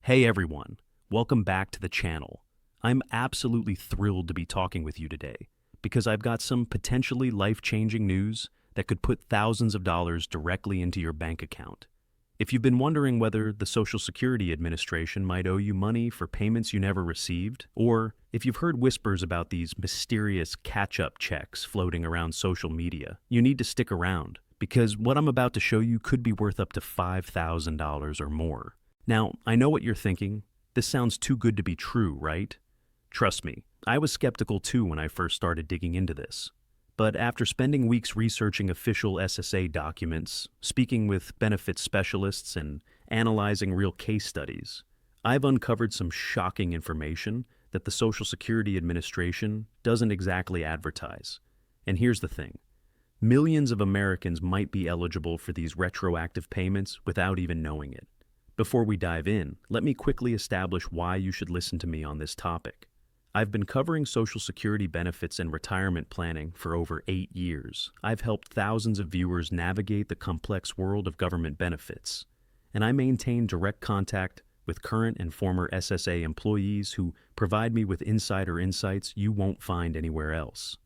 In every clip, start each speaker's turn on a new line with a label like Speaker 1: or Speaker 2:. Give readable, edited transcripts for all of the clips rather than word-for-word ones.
Speaker 1: Hey everyone, welcome back to the channel. I'm absolutely thrilled to be talking with you today because I've got some potentially life-changing news that could put thousands of dollars directly into your bank account. If you've been wondering whether the Social Security Administration might owe you money for payments you never received, or if you've heard whispers about these mysterious catch-up checks floating around social media, you need to stick around because what I'm about to show you could be worth up to $5,000 or more. Now, I know what you're thinking. This sounds too good to be true, right? Trust me, I was skeptical too when I first started digging into this. But after spending weeks researching official SSA documents, speaking with benefits specialists, and analyzing real case studies, I've uncovered some shocking information that the Social Security Administration doesn't exactly advertise. And here's the thing. Millions of Americans might be eligible for these retroactive payments without even knowing it. Before we dive in, let me quickly establish why you should listen to me on this topic. I've been covering Social Security benefits and retirement planning for over 8 years. I've helped thousands of viewers navigate the complex world of government benefits, and I maintain direct contact with current and former SSA employees who provide me with insider insights you won't find anywhere else.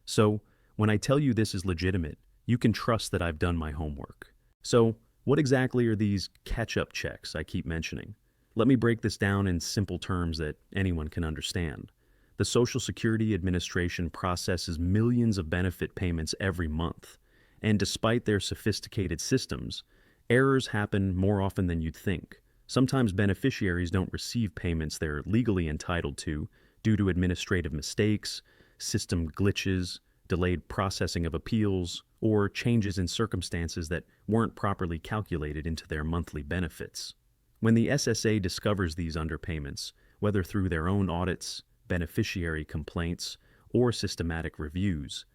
Speaker 1: So, when I tell you this is legitimate, you can trust that I've done my homework. So, what exactly are these catch-up checks I keep mentioning? Let me break this down in simple terms that anyone can understand. The Social Security Administration processes millions of benefit payments every month, and despite their sophisticated systems, errors happen more often than you'd think. Sometimes beneficiaries don't receive payments they're legally entitled to due to administrative mistakes, system glitches, delayed processing of appeals, or changes in circumstances that weren't properly calculated into their monthly benefits. When the SSA discovers these underpayments, whether through their own audits, beneficiary complaints, or systematic reviews,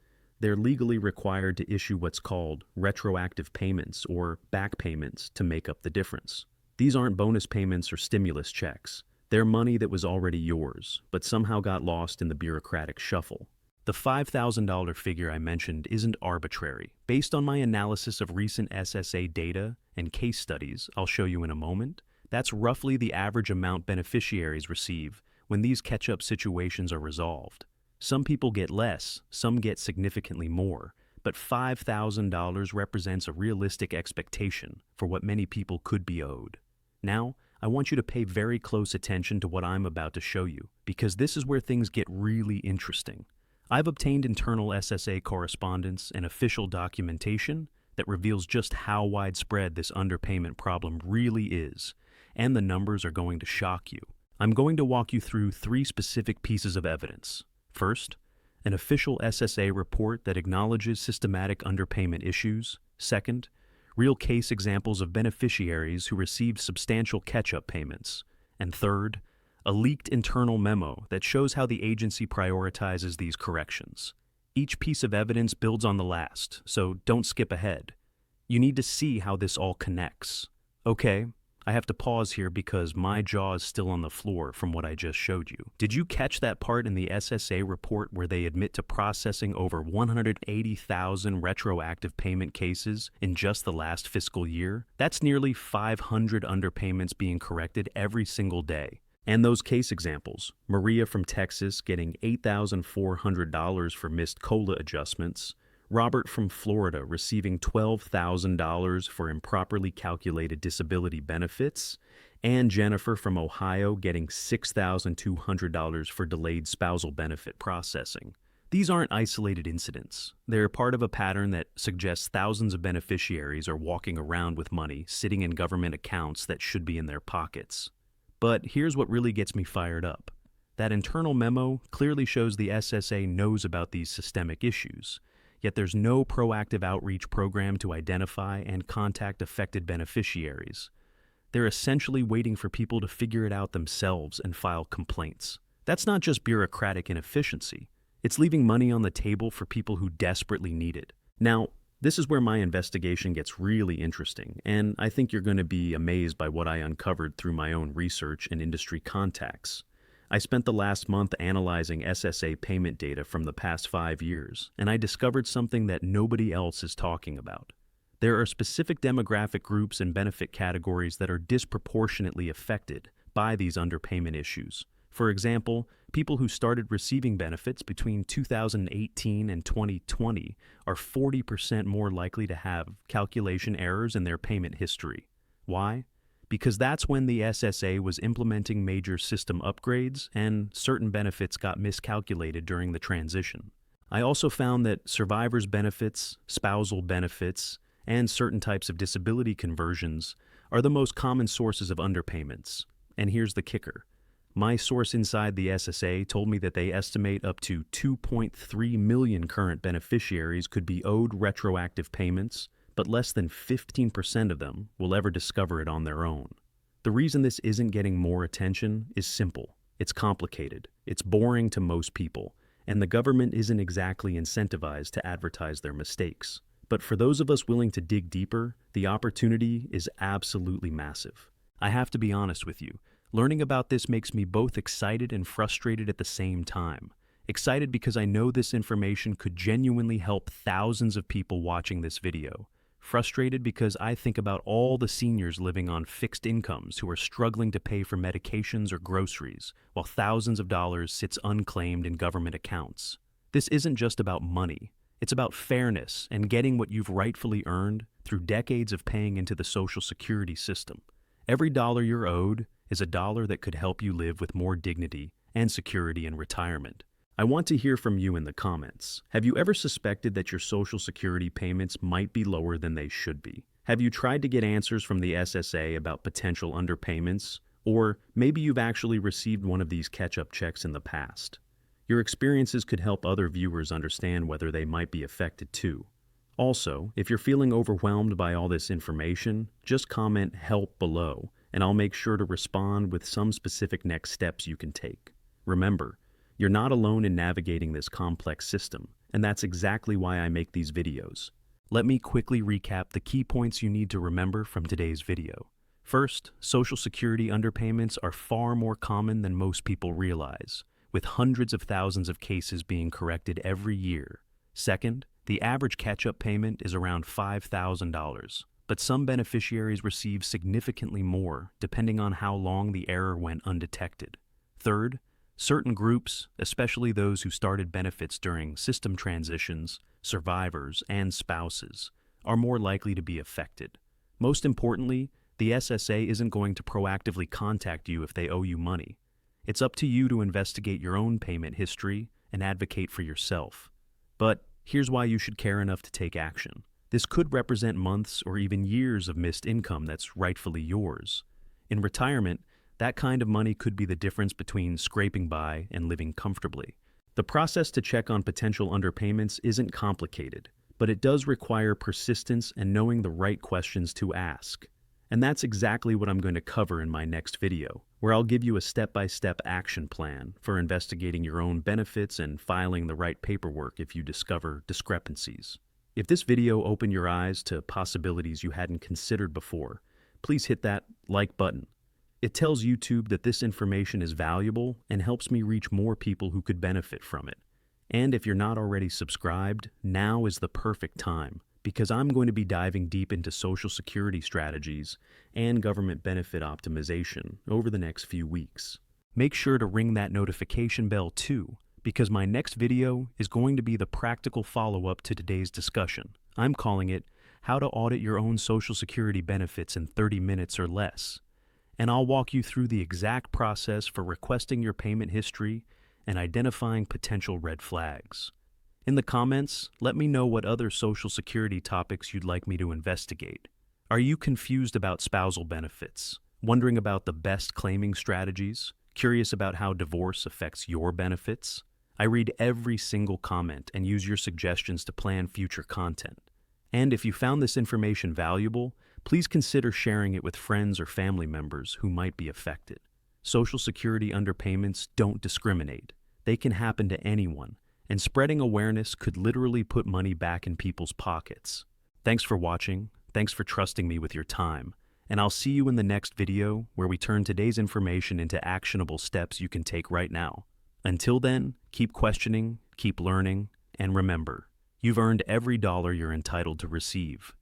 Speaker 1: they're legally required to issue what's called retroactive payments or back payments to make up the difference. These aren't bonus payments or stimulus checks. They're money that was already yours, but somehow got lost in the bureaucratic shuffle. The $5,000 figure I mentioned isn't arbitrary. Based on my analysis of recent SSA data and case studies I'll show you in a moment, that's roughly the average amount beneficiaries receive when these catch-up situations are resolved. Some people get less, some get significantly more, but $5,000 represents a realistic expectation for what many people could be owed. Now, I want you to pay very close attention to what I'm about to show you, because this is where things get really interesting. I've obtained internal SSA correspondence and official documentation that reveals just how widespread this underpayment problem really is, and the numbers are going to shock you. I'm going to walk you through 3 specific pieces of evidence. First, an official SSA report that acknowledges systematic underpayment issues. Second, real case examples of beneficiaries who received substantial catch-up payments. And third, a leaked internal memo that shows how the agency prioritizes these corrections. Each piece of evidence builds on the last, so don't skip ahead. You need to see how this all connects. Okay, I have to pause here because my jaw is still on the floor from what I just showed you. Did you catch that part in the SSA report where they admit to processing over 180,000 retroactive payment cases in just the last fiscal year? That's nearly 500 underpayments being corrected every single day. And those case examples, Maria from Texas getting $8,400 for missed COLA adjustments, Robert from Florida receiving $12,000 for improperly calculated disability benefits, and Jennifer from Ohio getting $6,200 for delayed spousal benefit processing. These aren't isolated incidents. They're part of a pattern that suggests thousands of beneficiaries are walking around with money sitting in government accounts that should be in their pockets. But here's what really gets me fired up. That internal memo clearly shows the SSA knows about these systemic issues, yet there's no proactive outreach program to identify and contact affected beneficiaries. They're essentially waiting for people to figure it out themselves and file complaints. That's not just bureaucratic inefficiency. It's leaving money on the table for people who desperately need it. Now, this is where my investigation gets really interesting, and I think you're going to be amazed by what I uncovered through my own research and industry contacts. I spent the last month analyzing SSA payment data from the past 5 years, and I discovered something that nobody else is talking about. There are specific demographic groups and benefit categories that are disproportionately affected by these underpayment issues. For example, people who started receiving benefits between 2018 and 2020 are 40% more likely to have calculation errors in their payment history. Why? Because that's when the SSA was implementing major system upgrades and certain benefits got miscalculated during the transition. I also found that survivors' benefits, spousal benefits, and certain types of disability conversions are the most common sources of underpayments. And here's the kicker. My source inside the SSA told me that they estimate up to 2.3 million current beneficiaries could be owed retroactive payments, but less than 15% of them will ever discover it on their own. The reason this isn't getting more attention is simple. It's complicated, it's boring to most people, and the government isn't exactly incentivized to advertise their mistakes. But for those of us willing to dig deeper, the opportunity is absolutely massive. I have to be honest with you. Learning about this makes me both excited and frustrated at the same time. Excited because I know this information could genuinely help thousands of people watching this video. Frustrated because I think about all the seniors living on fixed incomes who are struggling to pay for medications or groceries, while thousands of dollars sits unclaimed in government accounts. This isn't just about money. It's about fairness and getting what you've rightfully earned through decades of paying into the Social Security system. Every dollar you're owed is a dollar that could help you live with more dignity and security in retirement. I want to hear from you in the comments. Have you ever suspected that your Social Security payments might be lower than they should be? Have you tried to get answers from the SSA about potential underpayments? Or maybe you've actually received one of these catch-up checks in the past. Your experiences could help other viewers understand whether they might be affected too. Also, if you're feeling overwhelmed by all this information, just comment "help" below, and I'll make sure to respond with some specific next steps you can take. Remember, you're not alone in navigating this complex system, and that's exactly why I make these videos. Let me quickly recap the key points you need to remember from today's video. First, Social Security underpayments are far more common than most people realize, with hundreds of thousands of cases being corrected every year. Second, the average catch-up payment is around $5,000, but some beneficiaries receive significantly more depending on how long the error went undetected. Third, certain groups, especially those who started benefits during system transitions, survivors, and spouses, are more likely to be affected. Most importantly, the SSA isn't going to proactively contact you if they owe you money. It's up to you to investigate your own payment history and advocate for yourself. But here's why you should care enough to take action. This could represent months or even years of missed income that's rightfully yours. In retirement, that kind of money could be the difference between scraping by and living comfortably. The process to check on potential underpayments isn't complicated, but it does require persistence and knowing the right questions to ask. And that's exactly what I'm going to cover in my next video, where I'll give you a step-by-step action plan for investigating your own benefits and filing the right paperwork if you discover discrepancies. If this video opened your eyes to possibilities you hadn't considered before, please hit that like button. It tells YouTube that this information is valuable and helps me reach more people who could benefit from it. And if you're not already subscribed, now is the perfect time, because I'm going to be diving deep into Social Security strategies and government benefit optimization over the next few weeks. Make sure to ring that notification bell too, because my next video is going to be the practical follow-up to today's discussion. I'm calling it How to Audit Your Own Social Security Benefits in 30 Minutes or Less. And I'll walk you through the exact process for requesting your payment history and identifying potential red flags. In the comments, let me know what other Social Security topics you'd like me to investigate. Are you confused about spousal benefits? Wondering about the best claiming strategies? Curious about how divorce affects your benefits? I read every single comment and use your suggestions to plan future content. And if you found this information valuable, please consider sharing it with friends or family members who might be affected. Social Security underpayments don't discriminate. They can happen to anyone, and spreading awareness could literally put money back in people's pockets. Thanks for watching, thanks for trusting me with your time, and I'll see you in the next video where we turn today's information into actionable steps you can take right now. Until then, keep questioning, keep learning, and remember, you've earned every dollar you're entitled to receive.